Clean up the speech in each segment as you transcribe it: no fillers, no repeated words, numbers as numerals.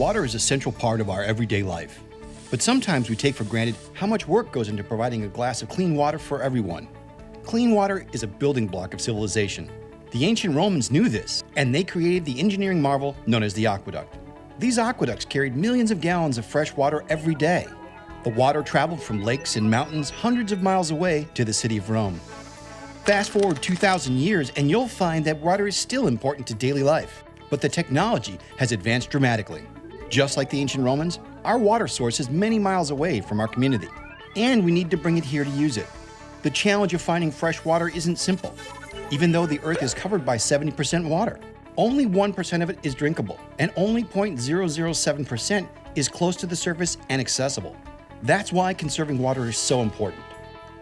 Water is a central part of our everyday life. But sometimes we take for granted how much work goes into providing a glass of clean water for everyone. Clean water is a building block of civilization. The ancient Romans knew this, and they created the engineering marvel known as the aqueduct. These aqueducts carried millions of gallons of fresh water every day. The water traveled from lakes and mountains hundreds of miles away to the city of Rome. Fast forward 2,000 years, and you'll find that water is still important to daily life. But the technology has advanced dramatically. Just like the ancient Romans, our water source is many miles away from our community, and we need to bring it here to use it. The challenge of finding fresh water isn't simple. Even though the earth is covered by 70% water, only 1% of it is drinkable, and only 0.007% is close to the surface and accessible. That's why conserving water is so important.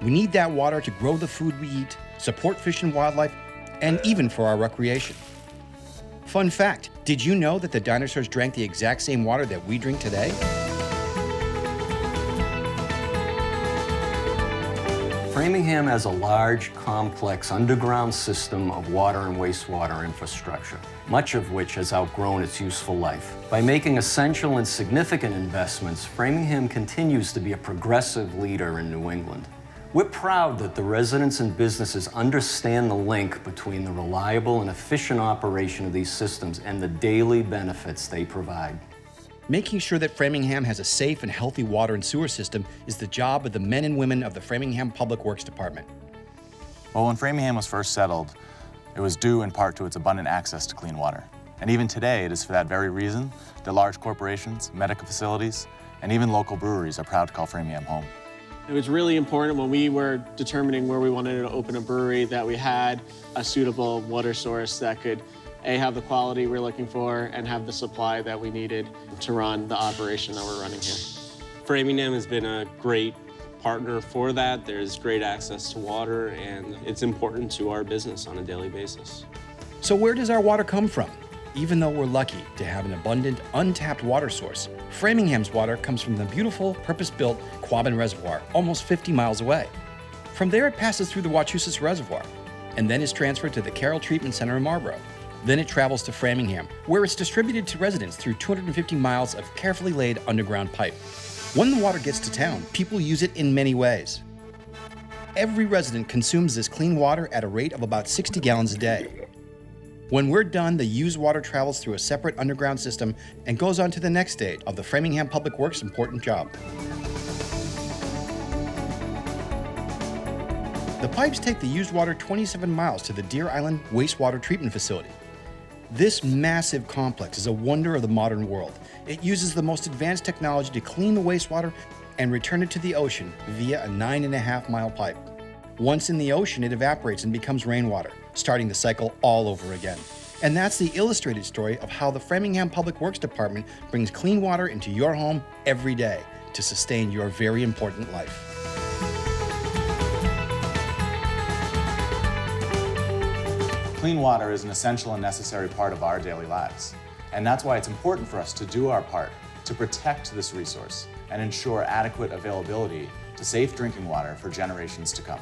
We need that water to grow the food we eat, support fish and wildlife, and even for our recreation. Fun fact, did you know that the dinosaurs drank the exact same water that we drink today? Framingham has a large, complex underground system of water and wastewater infrastructure, much of which has outgrown its useful life. By making essential and significant investments, Framingham continues to be a progressive leader in New England. We're proud that the residents and businesses understand the link between the reliable and efficient operation of these systems and the daily benefits they provide. Making sure that Framingham has a safe and healthy water and sewer system is the job of the men and women of the Framingham Public Works Department. Well, when Framingham was first settled, it was due in part to its abundant access to clean water. And even today, it is for that very reason that large corporations, medical facilities, and even local breweries are proud to call Framingham home. It was really important when we were determining where we wanted to open a brewery that we had a suitable water source that could have the quality we're looking for and have the supply that we needed to run the operation that we're running here. Framingham has been a great partner for that. There's great access to water, and it's important to our business on a daily basis. So where does our water come from? Even though we're lucky to have an abundant, untapped water source, Framingham's water comes from the beautiful, purpose-built Quabbin Reservoir, almost 50 miles away. From there, it passes through the Wachusett Reservoir, and then is transferred to the Carroll Treatment Center in Marlborough. Then it travels to Framingham, where it's distributed to residents through 250 miles of carefully laid underground pipe. When the water gets to town, people use it in many ways. Every resident consumes this clean water at a rate of about 60 gallons a day. When we're done, the used water travels through a separate underground system and goes on to the next stage of the Framingham Public Works' important job. The pipes take the used water 27 miles to the Deer Island Wastewater Treatment Facility. This massive complex is a wonder of the modern world. It uses the most advanced technology to clean the wastewater and return it to the ocean via a 9.5-mile pipe. Once in the ocean, it evaporates and becomes rainwater, starting the cycle all over again. And that's the illustrated story of how the Framingham Public Works Department brings clean water into your home every day to sustain your very important life. Clean water is an essential and necessary part of our daily lives. And that's why it's important for us to do our part to protect this resource and ensure adequate availability to safe drinking water for generations to come.